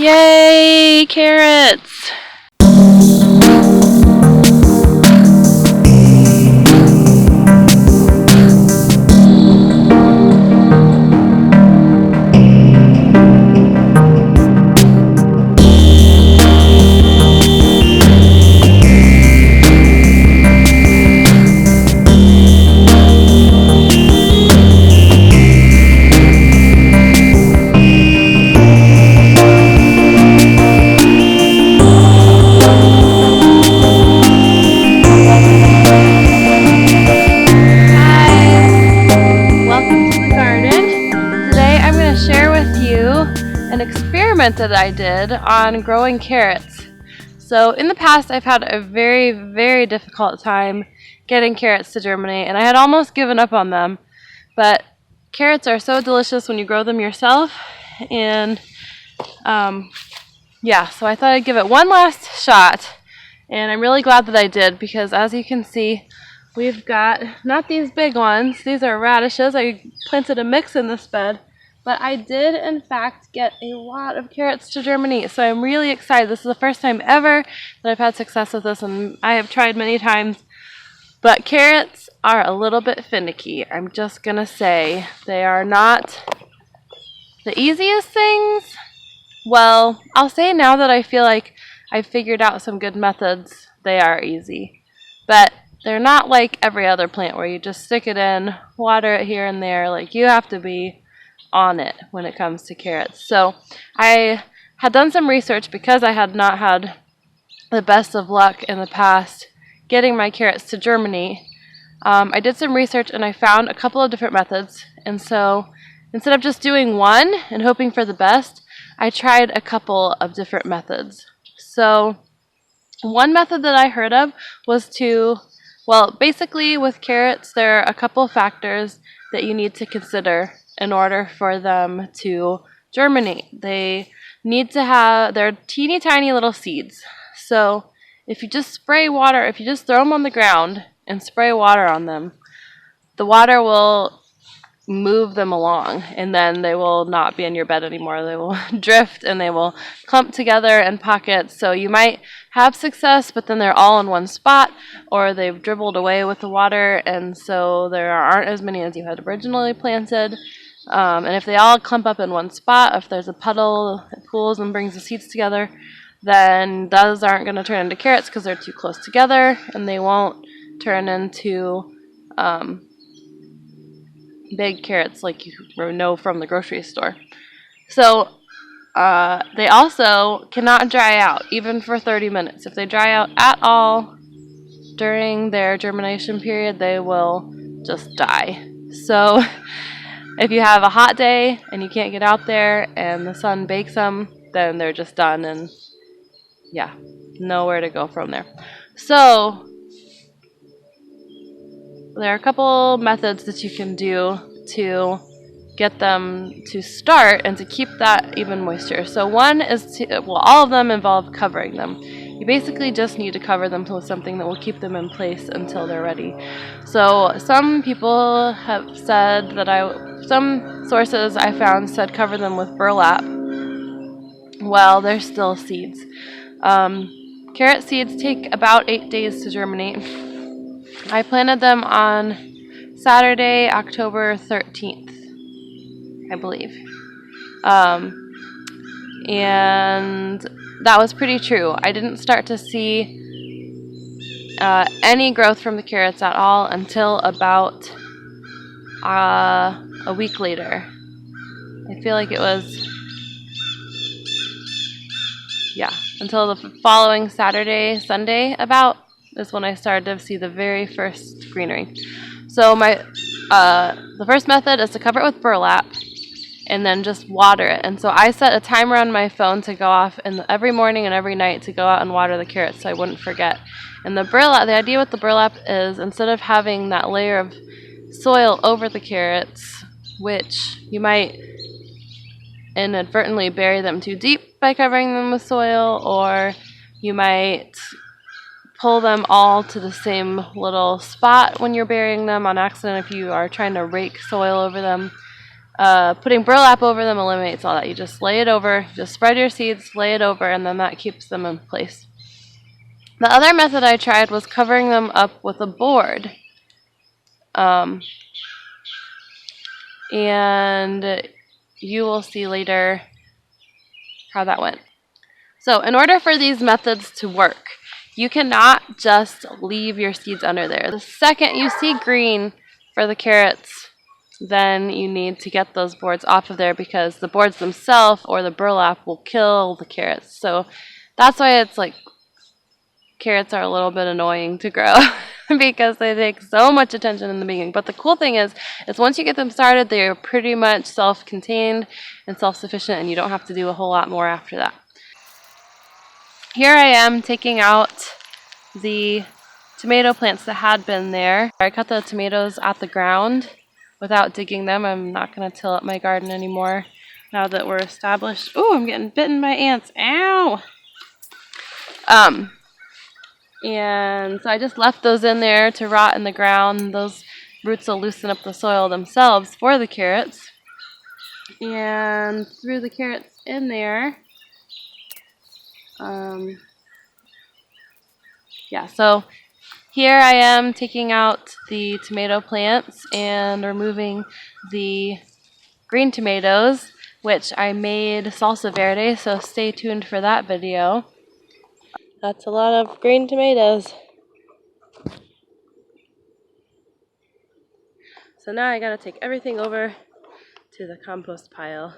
Yay, carrots! An experiment that I did on growing carrots. So in the past I've had a very difficult time getting carrots to germinate, and I had almost given up on them, but carrots are so delicious when you grow them yourself, and so I thought I'd give it one last shot, and I'm really glad that I did, because as you can see, we've got not these big ones, these are radishes. I planted a mix in this bed. But I did, in fact, get a lot of carrots to germinate, so I'm really excited. This is the first time ever that I've had success with this, and I have tried many times. But carrots are a little bit finicky. I'm just going to say they are not the easiest things. Well, I'll say now that I feel like I've figured out some good methods, they are easy. But they're not like every other plant where you just stick it in, water it here and there. Like, you have to be on it when it comes to carrots. So I had done some research because I had not had the best of luck in the past getting my carrots to germinate. I did some research and I found a couple of different methods, and so instead of just doing one and hoping for the best, I tried a couple of different methods. So one method that I heard of was basically with carrots there are a couple factors that you need to consider in order for them to germinate. They need to have, they're teeny tiny little seeds. So if you just spray water, if you just throw them on the ground and spray water on them, the water will move them along, and then they will not be in your bed anymore. They will drift and they will clump together in pockets. So you might have success, but then they're all in one spot, or they've dribbled away with the water, and so there aren't as many as you had originally planted. And if they all clump up in one spot, if there's a puddle that pools and brings the seeds together, then those aren't going to turn into carrots because they're too close together, and they won't turn into big carrots like you know from the grocery store. So they also cannot dry out even for 30 minutes. If they dry out at all during their germination period, they will just die. So if you have a hot day and you can't get out there and the sun bakes them, then they're just done, and nowhere to go from there. So there are a couple methods that you can do to get them to start and to keep that even moisture. So one is all of them involve covering them. You basically just need to cover them with something that will keep them in place until they're ready. So some people have said some sources I found said cover them with burlap. Well, they're still seeds. Carrot seeds take about 8 days to germinate. I planted them on Saturday, October 13th, I believe. And that was pretty true. I didn't start to see any growth from the carrots at all until about a week later. I feel like it was, until the following Saturday, Sunday about, is when I started to see the very first greenery. So the first method is to cover it with burlap and then just water it. And so I set a timer on my phone to go off every morning and every night to go out and water the carrots so I wouldn't forget. And the idea with the burlap is instead of having that layer of soil over the carrots, which you might inadvertently bury them too deep by covering them with soil, or you might pull them all to the same little spot when you're burying them on accident if you are trying to rake soil over them. Putting burlap over them eliminates all that. You just lay it over, just spread your seeds, lay it over, and then that keeps them in place. The other method I tried was covering them up with a board. And you will see later how that went. So in order for these methods to work, you cannot just leave your seeds under there. The second you see green for the carrots, then you need to get those boards off of there, because the boards themselves or the burlap will kill the carrots. So that's why it's like carrots are a little bit annoying to grow because they take so much attention in the beginning. But the cool thing is once you get them started, they're pretty much self-contained and self-sufficient, and you don't have to do a whole lot more after that. Here I am taking out the tomato plants that had been there. I cut the tomatoes at the ground without digging them. I'm not going to till up my garden anymore now that we're established. Oh, I'm getting bitten by ants. Ow! And so I just left those in there to rot in the ground. Those roots will loosen up the soil themselves for the carrots. And threw the carrots in there. Yeah, so here I am taking out the tomato plants and removing the green tomatoes, which I made salsa verde, so stay tuned for that video. That's a lot of green tomatoes. So now I gotta take everything over to the compost pile.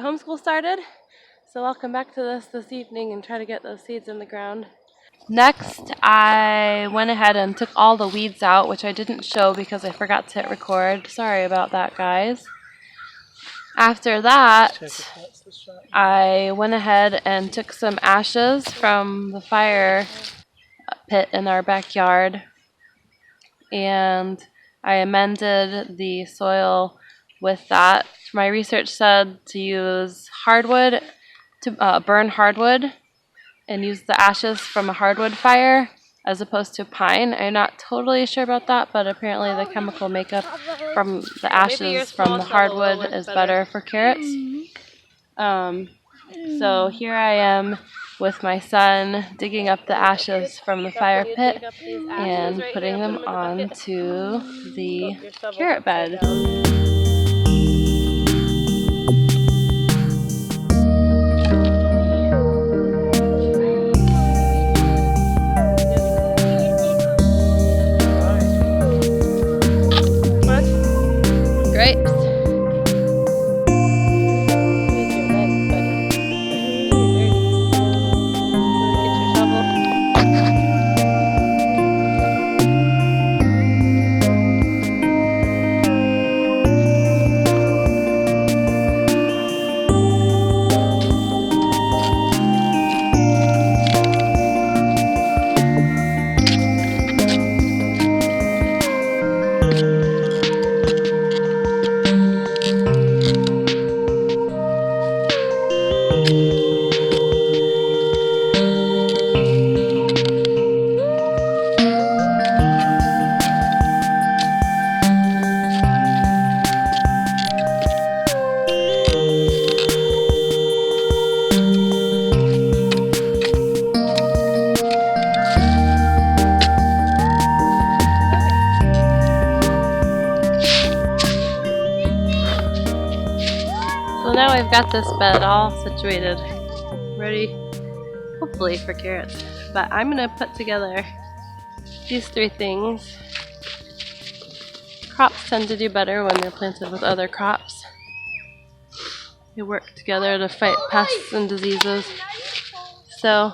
Homeschool started, so I'll come back to this evening and try to get those seeds in the ground. Next, I went ahead and took all the weeds out, which I didn't show because I forgot to hit record. Sorry about that, guys. After that, I went ahead and took some ashes from the fire pit in our backyard, and I amended the soil with that. My research said to use hardwood, to burn hardwood and use the ashes from a hardwood fire as opposed to pine. I'm not totally sure about that, but apparently the chemical makeup from the ashes from the hardwood is better for carrots. So here I am with my son digging up the ashes from the fire pit and putting them onto the carrot bed. Grapes. So now I've got this bed all situated, ready, hopefully, for carrots. But I'm going to put together these three things. Crops tend to do better when they're planted with other crops. They work together to fight pests and diseases. So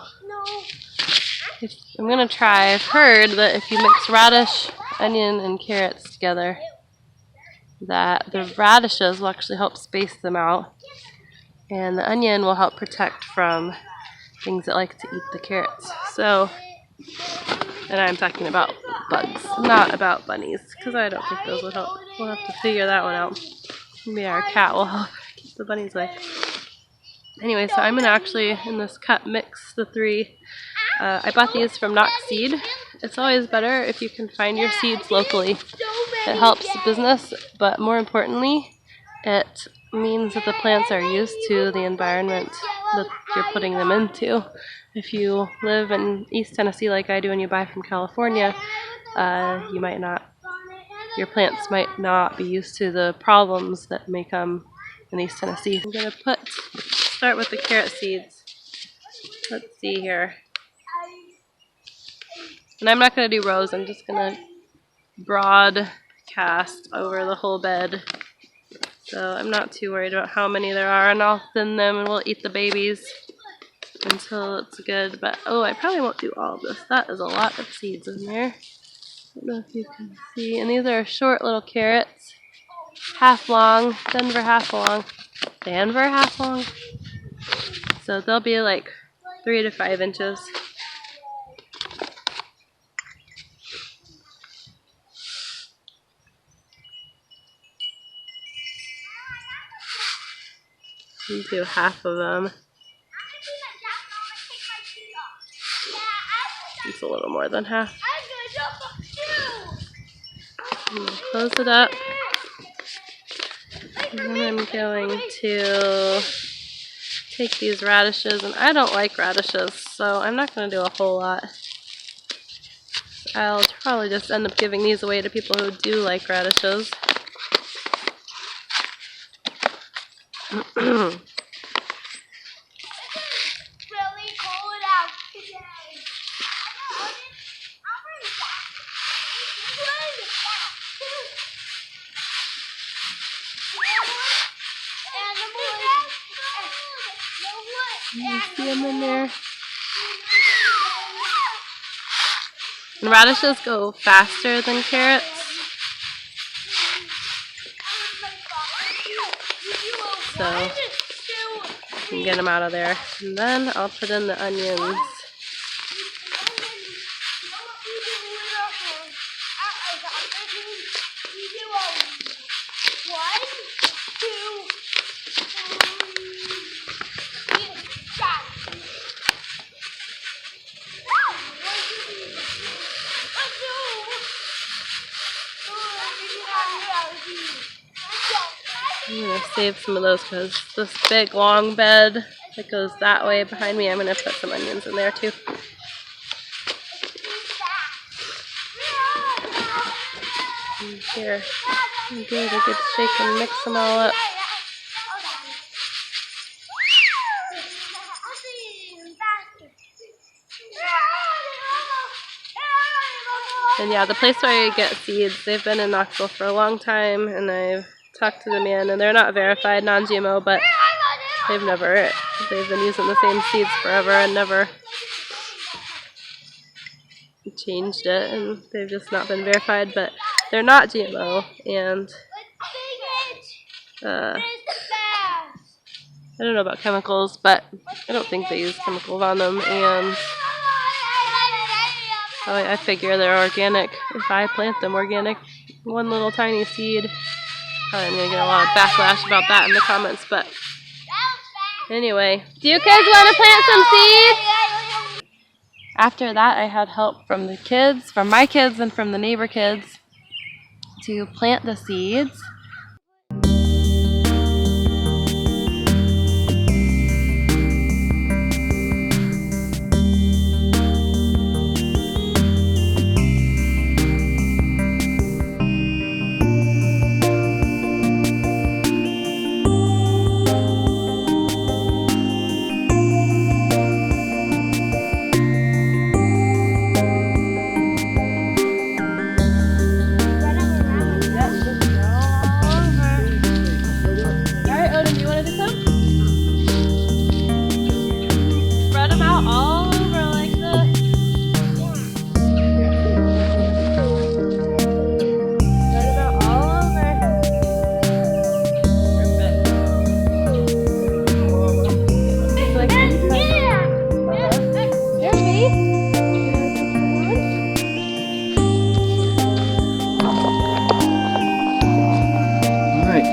I'm gonna try. I've heard that if you mix radish, onion, and carrots together, that the radishes will actually help space them out, and the onion will help protect from things that like to eat the carrots. So, and I'm talking about bugs, not about bunnies, because I don't think those would help. We'll have to figure that one out. Maybe our cat will help keep the bunnies away. Anyway, so I'm going to actually, in this cup, mix the three. I bought these from Knox Seed. It's always better if you can find your seeds locally. It helps the business, but more importantly, it means that the plants are used to the environment that you're putting them into. If you live in East Tennessee like I do and you buy from California, you might not, your plants might not be used to the problems that may come in East Tennessee. I'm going to start with the carrot seeds. Let's see here. And I'm not going to do rows, I'm just going to broadcast over the whole bed. So I'm not too worried about how many there are, and I'll thin them and we'll eat the babies until it's good. But oh, I probably won't do all of this. That is a lot of seeds in there. I don't know if you can see. And these are short little carrots, half long, Denver half long, Denver half long. So they'll be like 3 to 5 inches. You do half of them. It's a little more than half. Close it up. And then I'm going to take these radishes, and I don't like radishes, so I'm not going to do a whole lot. I'll probably just end up giving these away to people who do like radishes. You see them in there. And radishes go faster than carrots. So you can get them out of there. And then I'll put in the onions. I'm going to save some of those because this big long bed that goes that way behind me, I'm going to put some onions in there too. And here, give it a good shake and mix them all up. And yeah, the place where I get seeds, they've been in Knoxville for a long time, and I've talked to the man, and they're not verified, non-GMO, but they've been using the same seeds forever and never changed it, and they've just not been verified, but they're not GMO, and I don't know about chemicals, but I don't think they use chemicals on them, and I figure they're organic. If I plant them organic, one little tiny seed, I'm going to get a lot of backlash about that in the comments, but anyway. Do you kids want to plant some seeds? After that, I had help from the kids, from my kids and from the neighbor kids to plant the seeds.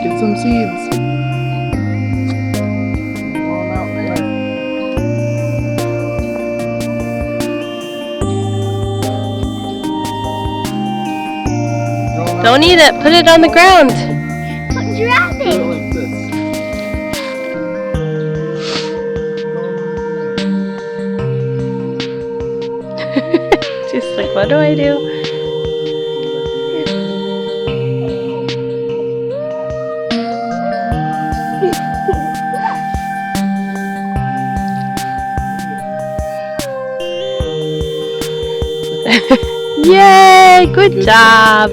get some seeds. Throw 'em out there. Throw 'em out Don't eat there. it. Put it on the ground. What Put it dropping? like this. She's like, what do I do? Yay! Good job.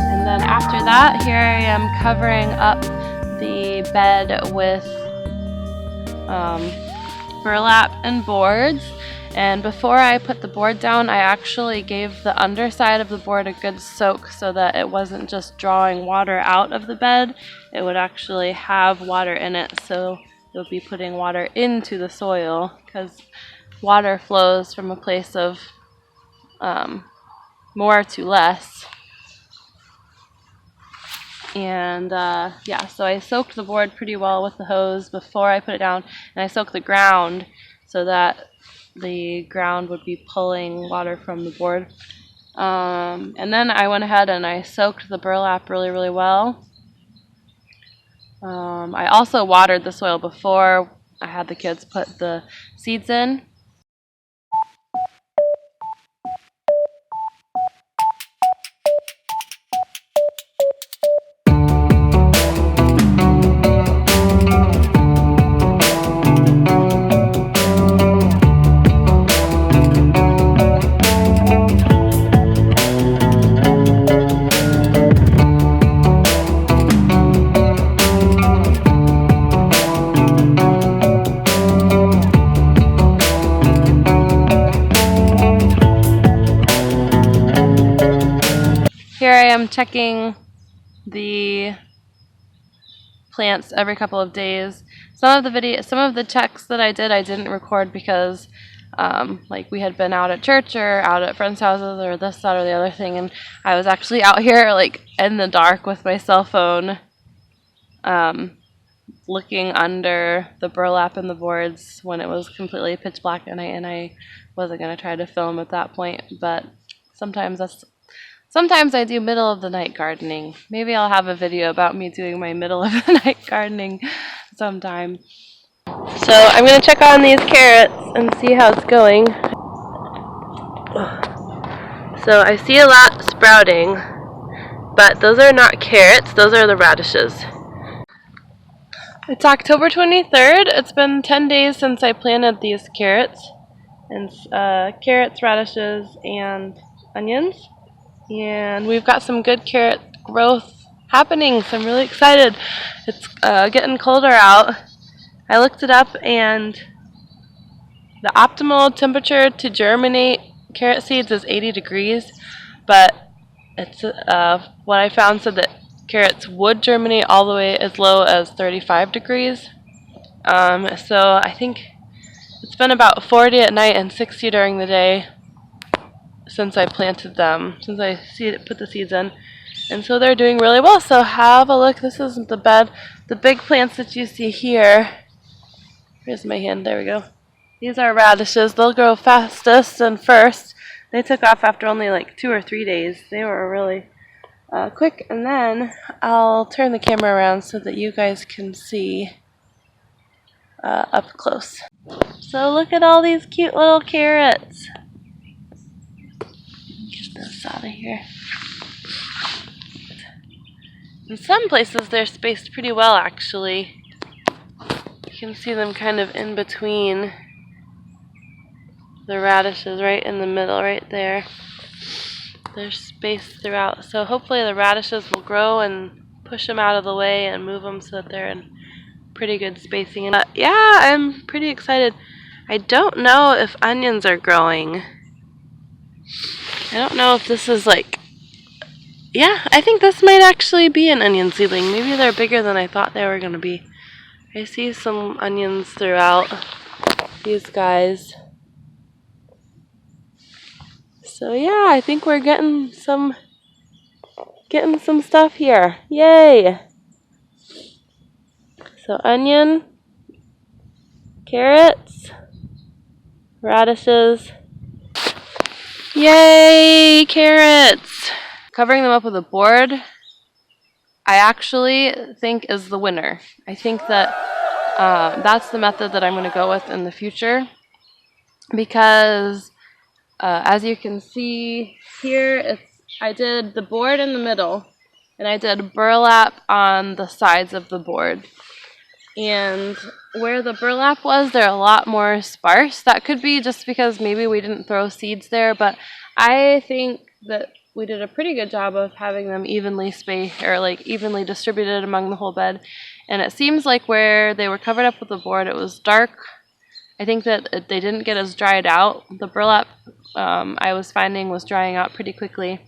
And then after that, here I am covering up the bed with burlap and boards. And before I put the board down, I actually gave the underside of the board a good soak so that it wasn't just drawing water out of the bed. It would actually have water in it, so you'll be putting water into the soil because water flows from a place of more to less. And yeah, so I soaked the board pretty well with the hose before I put it down, and I soaked the ground so that the ground would be pulling water from the board. And then I went ahead and I soaked the burlap really well. I also watered the soil before I had the kids put the seeds in. Here I am checking the plants every couple of days. Some of the checks that I didn't record because like we had been out at church or out at friends' houses or this, that, or the other thing, and I was actually out here like in the dark with my cell phone, looking under the burlap and the boards when it was completely pitch black at night, and I wasn't gonna try to film at that point, but sometimes I do middle of the night gardening. Maybe I'll have a video about me doing my middle of the night gardening sometime. So I'm going to check on these carrots and see how it's going. So I see a lot sprouting, but those are not carrots, those are the radishes. It's October 23rd. It's been 10 days since I planted these carrots. And carrots, radishes, and onions. And we've got some good carrot growth happening, so I'm really excited. It's getting colder out. I looked it up, and the optimal temperature to germinate carrot seeds is 80 degrees, but it's what I found said that carrots would germinate all the way as low as 35 degrees. So I think it's been about 40 at night and 60 during the day since I planted them, since I put the seeds in. And so they're doing really well. So have a look. This is the bed. The big plants that you see here. Here's my hand. There we go. These are radishes. They'll grow fastest and first. They took off after only like 2 or 3 days. They were really quick. And then I'll turn the camera around so that you guys can see up close. So look at all these cute little carrots. Get this out of here. In some places they're spaced pretty well, actually. You can see them kind of in between the radishes, right in the middle, right there. They're spaced throughout, so hopefully the radishes will grow and push them out of the way and move them so that they're in pretty good spacing. And yeah, I'm pretty excited. I don't know if onions are growing. I don't know if this is like, yeah, I think this might actually be an onion seedling. Maybe they're bigger than I thought they were going to be. I see some onions throughout these guys. So yeah, I think we're getting some getting some stuff here. Yay! So onion, carrots, radishes. Yay, carrots! Covering them up with a board, I actually think is the winner. I think that that's the method that I'm going to go with in the future because as you can see here, I did the board in the middle and I did burlap on the sides of the board. And where the burlap was, they're a lot more sparse. That could be just because maybe we didn't throw seeds there, but I think that we did a pretty good job of having them evenly spaced or like evenly distributed among the whole bed. And it seems like where they were covered up with the board, it was dark. I think that they didn't get as dried out. The burlap I was finding was drying out pretty quickly.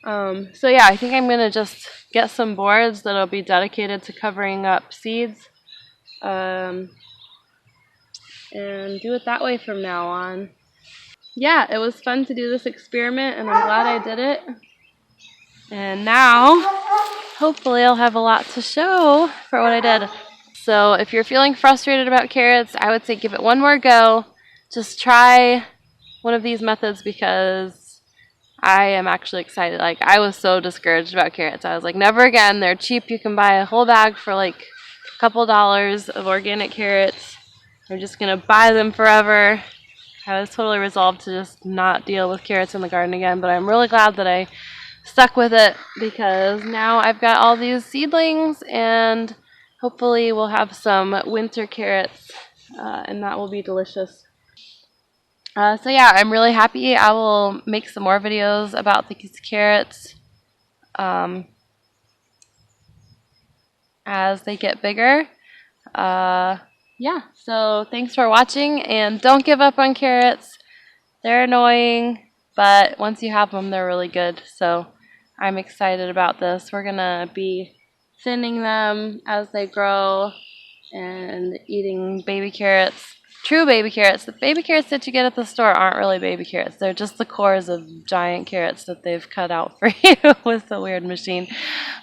So yeah, I think I'm going to just get some boards that'll be dedicated to covering up seeds and do it that way from now on. Yeah, it was fun to do this experiment and I'm glad I did it. And now, hopefully I'll have a lot to show for what I did. So if you're feeling frustrated about carrots, I would say give it one more go. Just try one of these methods because I am actually excited. Like, I was so discouraged about carrots. I was like, never again. They're cheap. You can buy a whole bag for like a couple dollars of organic carrots. I'm just going to buy them forever. I was totally resolved to just not deal with carrots in the garden again, but I'm really glad that I stuck with it because now I've got all these seedlings and hopefully we'll have some winter carrots and that will be delicious. So yeah, I'm really happy. I will make some more videos about these carrots as they get bigger. Yeah, so thanks for watching and don't give up on carrots. They're annoying, but once you have them, they're really good. So I'm excited about this. We're going to be thinning them as they grow and eating baby carrots. True baby carrots. The baby carrots that you get at the store aren't really baby carrots. They're just the cores of giant carrots that they've cut out for you with a weird machine.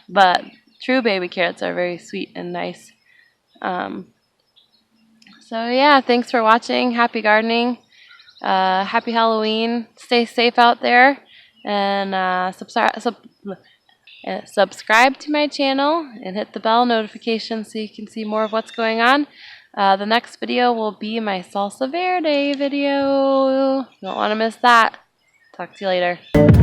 But true baby carrots are very sweet and nice. So yeah, thanks for watching. Happy gardening. Happy Halloween. Stay safe out there. And subscribe to my channel and hit the bell notification so you can see more of what's going on. The next video will be my salsa verde video. You don't want to miss that. Talk to you later.